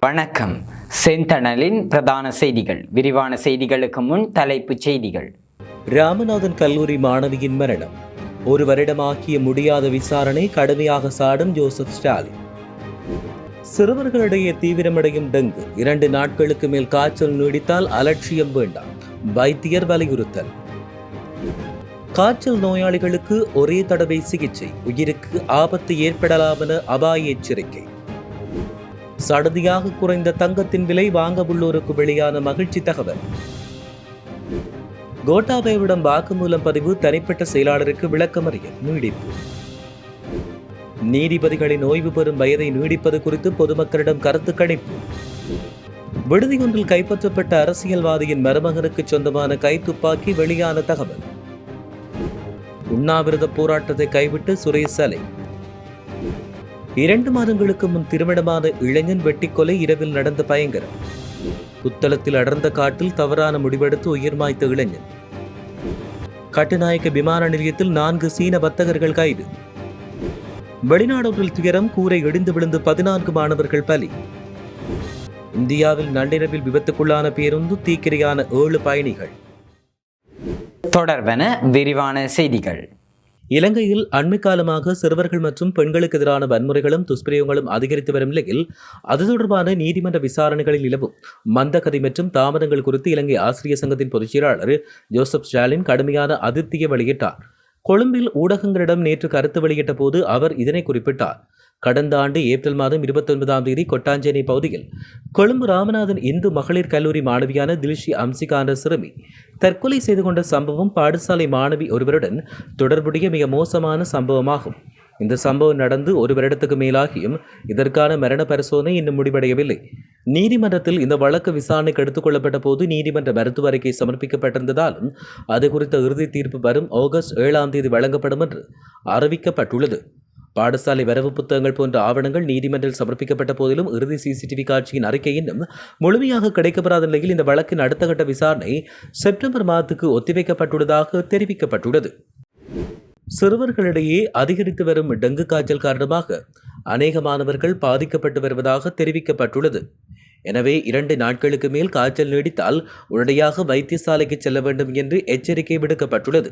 வணக்கம். செந்தணலின் பிரதான செய்திகள். விரிவான செய்திகளுக்கு முன் தலைப்புச் செய்திகள். ராமநாதன் கல்லூரி மாணவியின் மரணம். ஒரு வருடமாகிய முடியாத விசாரணை கடுமையாக சாடும் ஜோசப் ஸ்டாலின். சிறுவர்களிடையே தீவிரமடையும் டெங்கு. 2 நாட்களுக்கு மேல் காய்ச்சல் நீடித்தால் அலட்சியம் வேண்டாம், வைத்தியர் வலியுறுத்தல். காய்ச்சல் நோயாளிகளுக்கு ஒரே தடவை சிகிச்சை, உயிருக்கு ஆபத்து ஏற்படலாம் என அபாய எச்சரிக்கை. சடதியாக குறைந்த தங்கத்தின் விலை, வாங்க உள்ளோருக்கு வெளியான மகிழ்ச்சி தகவல். கோட்டாபயவிடம் வாக்குமூலம் பதிவு, தனிப்பட்ட செயலாளருக்கு விளக்கமறியல் நீடிப்பு. நீதிபதிகளின் ஓய்வு பெறும் வயதை நீடிப்பது குறித்து பொதுமக்களிடம் கருத்து கணிப்பு. விடுதியொன்றில் கைப்பற்றப்பட்ட அரசியல்வாதியின் மருமகனுக்கு சொந்தமான கைத்துப்பாக்கி வெளியான தகவல். உண்ணாவிரத போராட்டத்தை கைவிட்டு சுரேஷ் சலை. 2 மாதங்களுக்கு முன் திருமணமான இளைஞன் வெட்டிக்கொலை, இரவில் நடந்த பயங்கரம். புத்தளத்தில் அடர்ந்த காட்டில் தவறான முடிவெடுத்து உயிர் மாய்த்த இளைஞன். கட்டுநாயக்க விமான நிலையத்தில் 4 சீன வர்த்தகர்கள் கைது. வெளிநாடொன்றில் துயரம், கூரை இடிந்து விழுந்து 14 மாணவர்கள் பலி. இந்தியாவில் நள்ளிரவில் விபத்துக்குள்ளான பேருந்து, தீக்கிரையான 7 பயணிகள். தொடர்வன விரிவான செய்திகள். இலங்கையில் அண்மை காலமாக சிறுவர்கள் மற்றும் பெண்களுக்கு எதிரான வன்முறைகளும் துஷ்பிரயோகங்களும் அதிகரித்து வரும் நிலையில் அது தொடர்பான நீதிமன்ற விசாரணைகளில் நிலவும் மந்தகதி மற்றும் தாமதங்கள் குறித்து இலங்கை ஆசிரியர் சங்கத்தின் பொதுச் செயலாளர் ஜோசப் ஸ்டாலின் கடுமையான அதிருப்தியை வெளியிட்டார். கொழும்பில் ஊடகங்களிடம் நேற்று கருத்து வெளியிட்ட போது அவர் இதனை குறிப்பிட்டார். கடந்த ஆண்டு ஏப்ரல் மாதம் 29ஆம் தேதி கொட்டாஞ்சேனை பகுதியில் கொழும்பு ராமநாதன் இந்து மகளிர் கல்லூரி மாணவியான தில்ஷி அம்சிகா என்ற சிறுமி தற்கொலை செய்து கொண்ட சம்பவம் பாடசாலை மாணவி ஒருவருடன் தொடர்புடைய மிக மோசமான சம்பவமாகும். இந்த சம்பவம் நடந்து 1 வருடத்துக்கு மேலாகியும் இதற்கான மரண பரிசோதனை இன்னும் முடிவடையவில்லை. நீதிமன்றத்தில் இந்த வழக்கு விசாரணைக்கு எடுத்துக் கொள்ளப்பட்ட போது நீதிமன்ற மருத்துவ அறிக்கை சமர்ப்பிக்கப்பட்டிருந்ததாலும் அது குறித்த இறுதி தீர்ப்பு வரும் ஆகஸ்ட் 7ஆம் தேதி வழங்கப்படும் என்று அறிவிக்கப்பட்டுள்ளது. பாடசாலை வரவு புத்தகங்கள் போன்ற ஆவணங்கள் நீதிமன்றில் சமர்ப்பிக்கப்பட்ட போதிலும் இறுதி சிசிடிவி காட்சியின் அறிக்கை இன்னும் முழுமையாக கிடைக்கப்பெறாத நிலையில் இந்த வழக்கின் அடுத்த கட்ட விசாரணை செப்டம்பர் மாதத்துக்கு ஒத்திவைக்கப்பட்டுள்ளதாக தெரிவிக்கப்பட்டுள்ளது. சிறுவர்களிடையே அதிகரித்து வரும் டெங்கு காய்ச்சல் காரணமாக அநேக மாணவர்கள் பாதிக்கப்பட்டு வருவதாக தெரிவிக்கப்பட்டுள்ளது. எனவே 2 நாட்களுக்கு மேல் காய்ச்சல் நீடித்தால் உடனடியாக வைத்தியசாலைக்கு செல்ல வேண்டும் என்று எச்சரிக்கை விடுக்கப்பட்டுள்ளது.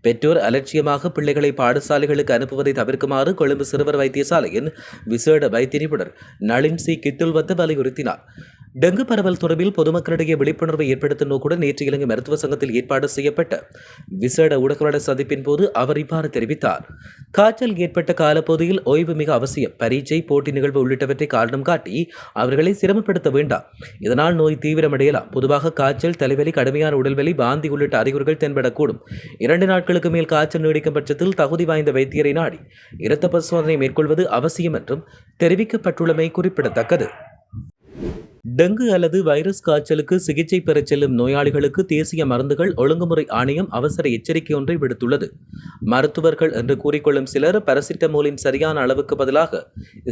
பெற்றோர் அலட்சியமாக பிள்ளைகளை பாடசாலைகளுக்கு அனுப்புவதை தவிர்க்குமாறு கொழும்பு சிறுவர் வைத்தியசாலையின் விசேட வைத்திய நிபுணர் நளின் சி கித்துல்வத்த வலியுறுத்தினார். டெங்கு பரவல் தொடர்பில் பொதுமக்களிடையே விழிப்புணர்வை ஏற்படுத்தும் நோக்குடன் நேற்று இலங்கை மருத்துவ சங்கத்தில் ஏற்பாடு செய்யப்பட்ட விசேட ஊடகவாளர் சந்திப்பின் போது அவர் இவ்வாறு தெரிவித்தார். காய்ச்சல் ஏற்பட்ட காலப்பகுதியில் ஓய்வு மிக அவசியம். பரீட்சை, போட்டி நிகழ்வு உள்ளிட்டவற்றை காரணம் காட்டி அவர்களை சிரமப்படுத்த வேண்டாம். இதனால் நோய் தீவிரமடையலாம். பொதுவாக காய்ச்சல், தலைவலி, கடுமையான உடல்வலி, வாந்தி உள்ளிட்ட அறிகுறிகள் தென்படக்கூடும். 2 நாட்களுக்கு மேல் காய்ச்சல் நீடிக்கும் பட்சத்தில் தகுதி வாய்ந்த வைத்தியரை நாடி இரத்த பரிசோதனை மேற்கொள்வது அவசியம் என்றும் தெரிவிக்கப்பட்டுள்ளமை குறிப்பிடத்தக்கது. டெங்கு அல்லது வைரஸ் காய்ச்சலுக்கு சிகிச்சை பெறச் செல்லும் நோயாளிகளுக்கு தேசிய மருந்துகள் ஒழுங்குமுறை ஆணையம் அவசர எச்சரிக்கை ஒன்றை விடுத்துள்ளது. மருத்துவர்கள் என்று கூறிக்கொள்ளும் சிலர் பாராசிட்டமோலின் சரியான அளவுக்கு பதிலாக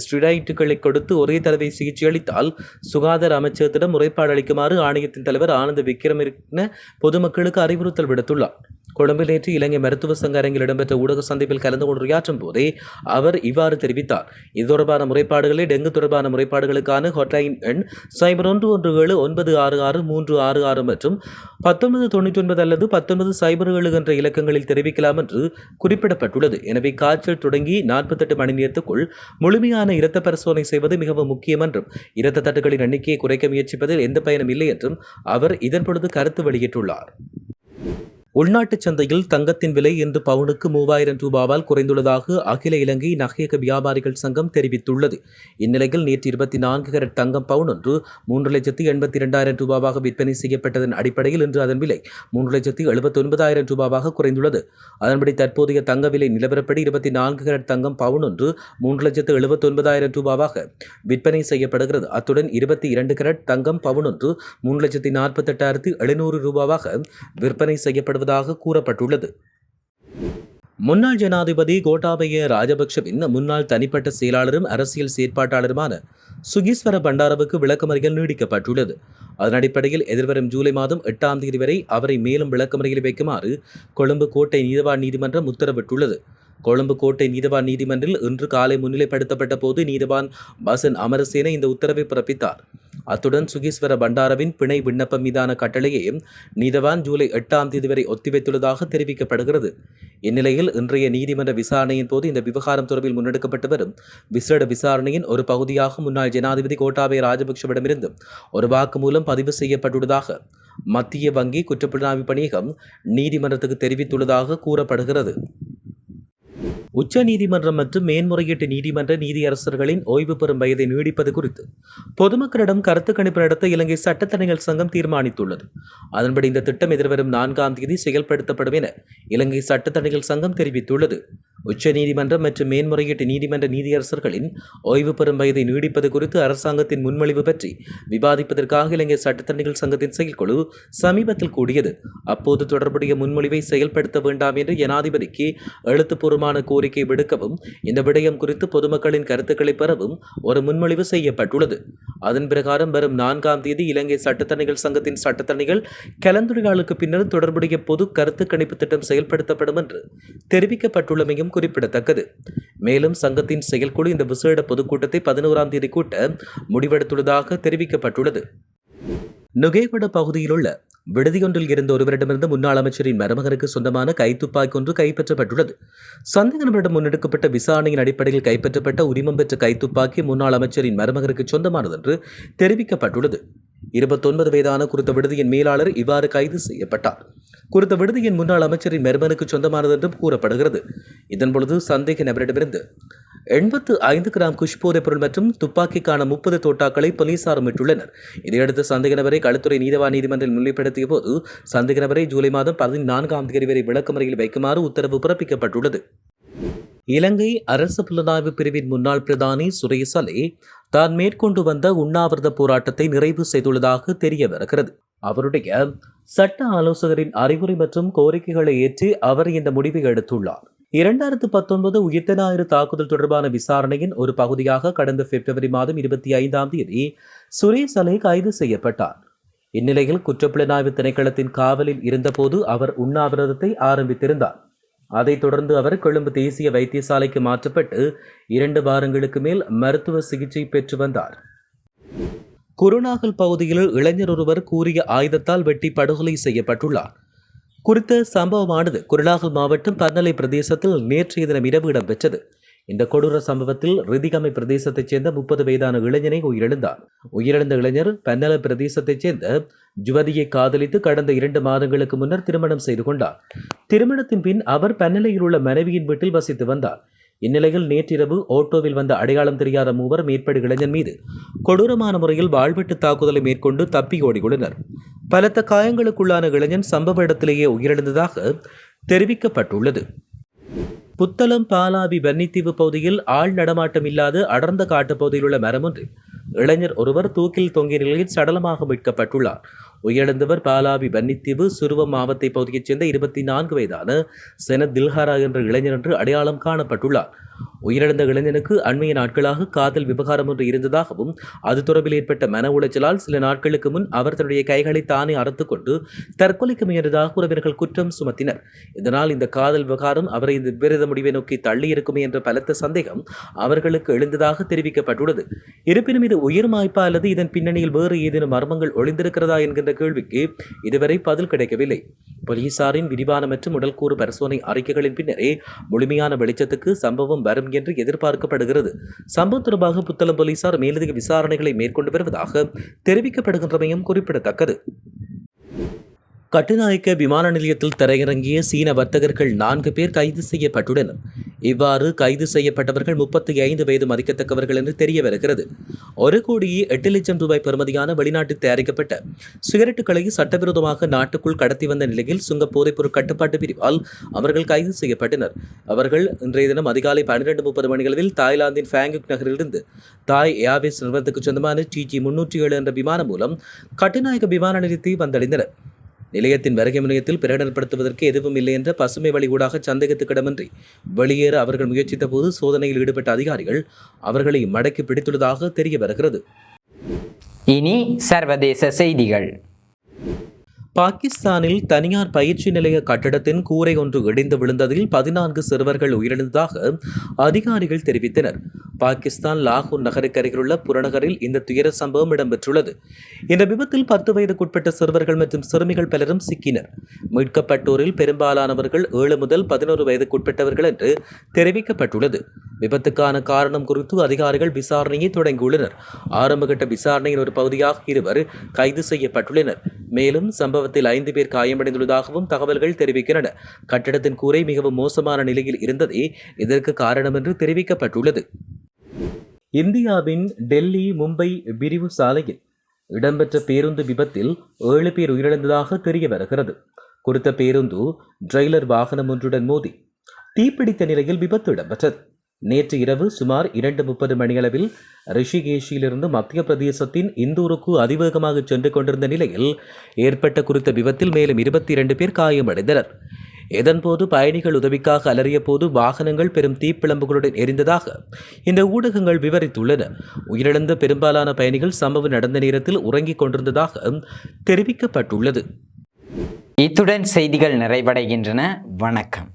ஸ்டெராய்டுகளை கொடுத்து ஒரே தடவை சிகிச்சை அளித்தால் சுகாதார அமைச்சகத்திடம் முறைப்பாடு அளிக்குமாறு ஆணையத்தின் தலைவர் ஆனந்த விக்ரமரத்ன பொதுமக்களுக்கு அறிவுறுத்தல் விடுத்துள்ளார். கொழும்பில் நேற்று இலங்கை மருத்துவ சங்க அரங்கில் இடம்பெற்ற ஊடக சந்திப்பில் கலந்து கொண்டு உரையாற்றும் போதே அவர் இவ்வாறு தெரிவித்தார். இது தொடர்பான முறைப்பாடுகளை டெங்கு தொடர்பான முறைப்பாடுகளுக்கான ஹாட்லைன் எண் 0117966366 மற்றும் 1999 அல்லது 1907 என்ற இலக்கங்களில் தெரிவிக்கலாம் என்று குறிப்பிடப்பட்டுள்ளது. எனவே காய்ச்சல் தொடங்கி 48 மணி நேரத்துக்குள் முழுமையான இரத்த பரிசோதனை செய்வது மிகவும் முக்கியம் என்றும் இரத்த தட்டுகளின் எண்ணிக்கையை குறைக்க முயற்சிப்பதில் எந்த பயனும் இல்லை என்றும் அவர் இதன் பொழுது கருத்து வெளியிட்டுள்ளார். உள்நாட்டு சந்தையில் தங்கத்தின் விலை இன்று பவுனுக்கு 3000 ரூபாவால் குறைந்துள்ளதாக அகில இலங்கை நகையக வியாபாரிகள் சங்கம் தெரிவித்துள்ளது. இந்நிலையில் நேற்று 24 கேரட் தங்கம் பவுன் ஒன்று 3,82,000 ரூபாவாக விற்பனை செய்யப்பட்டதன் அடிப்படையில் இன்று அதன் விலை 3,79,000 ரூபாவாக குறைந்துள்ளது. அதன்படி தற்போதைய தங்க விலை நிலவரப்படி 24 கேரட் தங்கம் பவுன் ஒன்று 3,79,000 ரூபாவாக விற்பனை செய்யப்படுகிறது. அத்துடன் 22 கேரட் தங்கம் பவுன் ஒன்று 3,48,700 ரூபாவாக விற்பனை செய்யப்படுகிறது கூறப்பட்டுள்ளது. முன்னாள் ஜனாதிபதி கோட்டாபய ராஜபக்ஷவின் முன்னாள் தனிப்பட்ட செயலாளரும் அரசியல் செயற்பாட்டாளருமான சுகீஸ்வர பண்டாரவுக்கு விளக்கமறியல் நீடிக்கப்பட்டுள்ளது. அதன் அடிப்படையில் எதிர்வரும் ஜூலை மாதம் 8ஆம் தேதி வரை அவரை மேலும் விளக்கமறியலில் வைக்குமாறு கொழும்பு கோட்டை நீதவான் நீதிமன்றம் உத்தரவிட்டுள்ளது. கொழும்பு கோட்டை நீதவான் நீதிமன்றில் இன்று காலை முன்னிலைப்படுத்தப்பட்ட போது நீதவான் பசன் அமரசேன இந்த உத்தரவை பிறப்பித்தார். அத்துடன் சுகீஸ்வர பண்டாரவின் பிணை விண்ணப்பம் மீதான கட்டளையையும் நீதவான் ஜூலை 8ஆம் தேதி வரை ஒத்திவைத்துள்ளதாக தெரிவிக்கப்படுகிறது. இந்நிலையில் இன்றைய நீதிமன்ற விசாரணையின் போது இந்த விவகாரம் தொடர்பில் முன்னெடுக்கப்பட்டு வரும் விசேட விசாரணையின் ஒரு பகுதியாக முன்னாள் ஜனாதிபதி கோட்டாபய ராஜபக்ஷவிடமிருந்து ஒரு வாக்குமூலம் பதிவு செய்யப்பட்டுள்ளதாக மத்திய வங்கி குற்றப்புலனாய்வு பணியகம் நீதிமன்றத்துக்கு தெரிவித்துள்ளதாக கூறப்படுகிறது. உச்ச நீதிமன்றம் மற்றும் மேன்முறையீட்டு நீதிமன்ற நீதியரசர்களின் ஓய்வு பெறும் வயதை நீடிப்பது குறித்து பொதுமக்களிடம் கருத்து கணிப்பு நடத்த இலங்கை சட்டத்தரணிகள் சங்கம் தீர்மானித்துள்ளது. அதன்படி இந்த திட்டம் எதிர்வரும் 4ஆம் தேதி செயல்படுத்தப்படும் என இலங்கை சட்டத்தரணிகள் சங்கம் தெரிவித்துள்ளது. உச்ச நீதிமன்றம் மற்றும் மேன்முறையீட்டு நீதிமன்ற நீதியரசர்களின் ஓய்வு பெறும் வயதை நீடிப்பது குறித்து அரசாங்கத்தின் முன்மொழிவு பற்றி விவாதிப்பதற்காக இலங்கை சட்டத்தரணிகள் சங்கத்தின் செயற்குழு சமீபத்தில் கூடியது. அப்போது தொடர்புடைய முன்மொழிவை செயல்படுத்த வேண்டாம் என்று ஜனாதிபதிக்கு எழுத்துப்பூர்வமான கோரிக்கை விடுக்கவும் இந்த விடயம் குறித்து பொதுமக்களின் கருத்துக்களை பெறவும் ஒரு முன்மொழிவு செய்யப்பட்டுள்ளது. அதன் பிரகாரம் வரும் 4ஆம் தேதி இலங்கை சட்டத்தரணிகள் சங்கத்தின் சட்டத்தரணிகள் கலந்துரையாடலுக்கு பின்னர் தொடர்புடைய பொது கருத்து கணிப்பு திட்டம் செயல்படுத்தப்படும் என்று தெரிவிக்கப்பட்டுள்ளமையும் குறிப்பிடத்தக்கது. மேலும் சங்கத்தின் செயற்குழு இந்த விசேட பொதுக்கூட்டத்தை 11ஆம் தேதி கூட்ட முடிவெடுத்துள்ளதாக தெரிவிக்கப்பட்டுள்ளது. நுகேவட பகுதியில் உள்ள விடுதியொன்றில் இருந்த ஒருவரிடமிருந்து முன்னாள் அமைச்சரின் மருமகனுக்கு சொந்தமான கைத்துப்பாக்கி ஒன்று கைப்பற்றப்பட்டுள்ளது. சந்தேக நபரிடம் முன்னெடுக்கப்பட்ட விசாரணையின் அடிப்படையில் கைப்பற்றப்பட்ட உரிமம் பெற்ற கைத்துப்பாக்கி முன்னாள் அமைச்சரின் மருமகனுக்கு சொந்தமானது என்று தெரிவிக்கப்பட்டுள்ளது. 29 வயதான குறித்த விடுதியின் மேலாளர் இவ்வாறு கைது செய்யப்பட்டார். குறித்த விடுதியின் முன்னாள் அமைச்சரின் மருமகனுக்கு சொந்தமானது என்றும் கூறப்படுகிறது. இதன்பொழுது சந்தேக நபரிடமிருந்து 85 கிராம் குஷ் போதைப் பொருள் மற்றும் துப்பாக்கிக்கான 30 தோட்டாக்களை போலீசார் மீட்டுள்ளனர். இதையடுத்து சந்தேக நபரை களுத்துறை நீதவான் நீதிமன்றில் முன்னிலைப்படுத்திய போது சந்தேக நபரை ஜூலை மாதம் 14ஆம் தேதி வரை விளக்கமறையில் வைக்குமாறு உத்தரவு பிறப்பிக்கப்பட்டுள்ளது. இலங்கை அரசு புலனாய்வு பிரிவின் முன்னாள் பிரதானி சுரேஷ் அலே தான் மேற்கொண்டு வந்த உண்ணாவிரத போராட்டத்தை நிறைவு செய்துள்ளதாக தெரிய வருகிறது. அவருடைய சட்ட ஆலோசகரின் அறிவுரை மற்றும் கோரிக்கைகளை ஏற்று அவர் இந்த முடிவை எடுத்துள்ளார். 2019 உயிர்த்த ஞாயிறு தாக்குதல் தொடர்பான விசாரணையின் ஒரு பகுதியாக கடந்த பிப்ரவரி மாதம் 25ஆம் தேதி சுரேஷ் அலே கைது செய்யப்பட்டார். இந்நிலையில் குற்றப்புலனாய்வு திணைக்களத்தின் காவலில் இருந்தபோது அவர் உண்ணாவிரதத்தை ஆரம்பித்திருந்தார். அதைத் தொடர்ந்து அவர் கொழும்பு தேசிய வைத்தியசாலைக்கு மாற்றப்பட்டு 2 வாரங்களுக்கு மேல் மருத்துவ சிகிச்சை பெற்று வந்தார். குருநாகல் பகுதியில் இளைஞர் ஒருவர் கூறிய ஆயுதத்தால் வெட்டி படுகொலை செய்யப்பட்டுள்ளார். குறித்த சம்பவமானது குருநாகல் மாவட்டம் பன்னலை பிரதேசத்தில் நேற்றைய தினம் இரவு இடம்பெற்றது. இந்த கொடூர சம்பவத்தில் ரிதிகமை பிரதேசத்தைச் சேர்ந்த 30 வயதான இளைஞனை உயிரிழந்தார். உயிரிழந்த இளைஞர் பன்னல பிரதேசத்தைச் சேர்ந்த ஜுவதியை காதலித்து கடந்த 2 மாதங்களுக்கு முன்னர் திருமணம் செய்து கொண்டார். திருமணத்தின் பின் அவர் பன்னலையில் உள்ள மனைவியின் வீட்டில் வசித்து வந்தார். இந்நிலையில் நேற்றிரவு ஓட்டோவில் வந்த அடையாளம் தெரியாத மூவர் மேற்படி இளைஞன் மீது கொடூரமான முறையில் வாழ்வெட்டு தாக்குதலை மேற்கொண்டு தப்பி ஓடியுள்ளனர். பலத்த காயங்களுக்குள்ளான இளைஞன் சம்பவ இடத்திலேயே உயிரிழந்ததாக தெரிவிக்கப்பட்டுள்ளது. புத்தளம் பாலாவி வன்னித்தீவு பகுதியில் ஆள் நடமாட்டம் இல்லாத அடர்ந்த காட்டு பகுதியில் உள்ள மரம் ஒன்றில் இளைஞர் ஒருவர் தூக்கில் தொங்கிய நிலையில் சடலமாக மீட்கப்பட்டுள்ளார். உயிரிழந்தவர் பாலாவி வன்னித்தீவு சுருவம் மாவட்ட பகுதியைச் சேர்ந்த 24 வயதான செனத் தில்ஹாரா என்ற இளைஞர் என்று அடையாளம் காணப்பட்டுள்ளார். உயிரிழந்த இளைஞனுக்கு அண்மைய நாட்களாக காதல் விவகாரம் ஒன்று இருந்ததாகவும் அது தொடர்பில் ஏற்பட்ட மன உளைச்சலால் சில நாட்களுக்கு முன் அவர் தன்னுடைய கைகளை தானே அறுத்துக்கொண்டு தற்கொலைக்கு முயன்றதாக உறவினர்கள் குற்றம் சுமத்தினர். இதனால் இந்த காதல் விவகாரம் அவரை இந்த விபரீத முடிவை நோக்கி தள்ளி இருக்குமே என்ற பலத்த சந்தேகம் அவர்களுக்கு எழுந்ததாக தெரிவிக்கப்பட்டுள்ளது. இருப்பினும் இது உயிர் மாய்ப்பா அல்லது இதன் பின்னணியில் வேறு ஏதேனும் மர்மங்கள் ஒளிந்திருக்கிறதா என்கின்ற கேள்விக்கு இதுவரை பதில் கிடைக்கவில்லை. போலீசாரின் விரிவான மற்றும் உடல்கூறு பரிசோதனை அறிக்கைகளின் பின்னரே முழுமையான வெளிச்சத்துக்கு சம்பவம் வரும் என்று எதிர்பார்க்கப்படுகிறது. சம்பவம் தொடர்பாக புத்தளம் போலீசார் மேலதிக விசாரணைகளை மேற்கொண்டு வருவதாக தெரிவிக்கப்படுகின்றமையும் குறிப்பிடத்தக்கது. கட்டுநாயக்க விமான நிலையத்தில் தரையிறங்கிய சீன வர்த்தகர்கள் 4 பேர் கைது செய்யப்பட்டுள்ளனர். இவ்வாறு கைது செய்யப்பட்டவர்கள் 35 வயது மதிக்கத்தக்கவர்கள் என்று தெரிய வருகிறது. 1,08,00,000 ரூபாய் பெறுமதியான வெளிநாட்டில் தயாரிக்கப்பட்ட சிகரெட்டுகளை சட்டவிரோதமாக நாட்டுக்குள் கடத்தி வந்த நிலையில் சுங்க போதைப்பொருள் கட்டுப்பாட்டு பிரிவால் அவர்கள் கைது செய்யப்பட்டனர். அவர்கள் இன்றைய தினம் அதிகாலை 12:30 மணியளவில் தாய்லாந்தின் ஃபேங்குக் நகரிலிருந்து தாய் ஏர்வேஸ் நிறுவனத்துக்கு சொந்தமான TG-307 என்ற விமானம் மூலம் கட்டுநாயக்க விமான நிலையத்தை வந்தடைந்தனர். நிலையத்தின் வருகை முனையத்தில் பிரகடனப்படுத்துவதற்கு எதுவும் இல்லை என்ற பசுமை வழி ஊடாக சந்தேகத்துக்கிடமின்றி வெளியேற அவர்கள் முயற்சித்த போது சோதனையில் ஈடுபட்ட அதிகாரிகள் அவர்களை மடக்கி பிடித்துள்ளதாக தெரிய வருகிறது. இனி சர்வதேச செய்திகள். பாகிஸ்தானில் தனியார் பயிற்சி நிலைய கட்டடத்தின் கூரை ஒன்று இடிந்து விழுந்ததில் 14 சிறுவர்கள் உயிரிழந்ததாக அதிகாரிகள் தெரிவித்தனர். பாகிஸ்தான் லாகூர் நகருக்கு அருகிலுள்ள புறநகரில் இந்த துயர சம்பவம் இடம்பெற்றுள்ளது. இந்த விபத்தில் 10 வயதுக்குட்பட்ட சிறுவர்கள் மற்றும் சிறுமிகள் பலரும் சிக்கினர். மீட்கப்பட்டோரில் பெரும்பாலானவர்கள் 7 முதல் 11 வயதுக்குட்பட்டவர்கள் என்று தெரிவிக்கப்பட்டுள்ளது. விபத்துக்கான காரணம் குறித்து அதிகாரிகள் விசாரணையை தொடங்கியுள்ளனர். ஆரம்பகட்ட விசாரணையின் ஒரு பகுதியாக 2 கைது செய்யப்பட்டுள்ளனர். மேலும் சம்பவத்தில் 5 பேர் காயமடைந்துள்ளதாகவும் தகவல்கள் தெரிவிக்கின்றன. கட்டடத்தின் கூரை மிகவும் மோசமான நிலையில் இருந்ததே இதற்கு காரணம் என்று தெரிவிக்கப்பட்டுள்ளது. இந்தியாவின் டெல்லி மும்பை பிரிவு சாலையில் இடம்பெற்ற பேருந்து விபத்தில் 7 பேர் உயிரிழந்ததாக தெரிய வருகிறது. குறித்த பேருந்து டிரெய்லர் வாகனம் ஒன்றுடன் மோதி தீப்பிடித்த நிலையில் விபத்து இடம்பெற்றது. நேற்று இரவு சுமார் 2:30 மணியளவில் ரிஷிகேஷிலிருந்து மத்திய பிரதேசத்தின் இந்தூருக்கு அதிவேகமாக சென்று கொண்டிருந்த நிலையில் ஏற்பட்ட குறித்த விபத்தில் மேலும் 22 பேர் காயமடைந்தனர். இதன்போது பயணிகள் உதவிக்காக அலறிய போது வாகனங்கள் பெரும் தீப்பிழம்புகளுடன் எரிந்ததாக இந்த ஊடகங்கள் விவரித்துள்ளன. உயிரிழந்த பெரும்பாலான பயணிகள் சம்பவம் நடந்த நேரத்தில் உறங்கிக் கொண்டிருந்ததாக தெரிவிக்கப்பட்டுள்ளது. இத்துடன் செய்திகள் நிறைவடைகின்றன. வணக்கம்.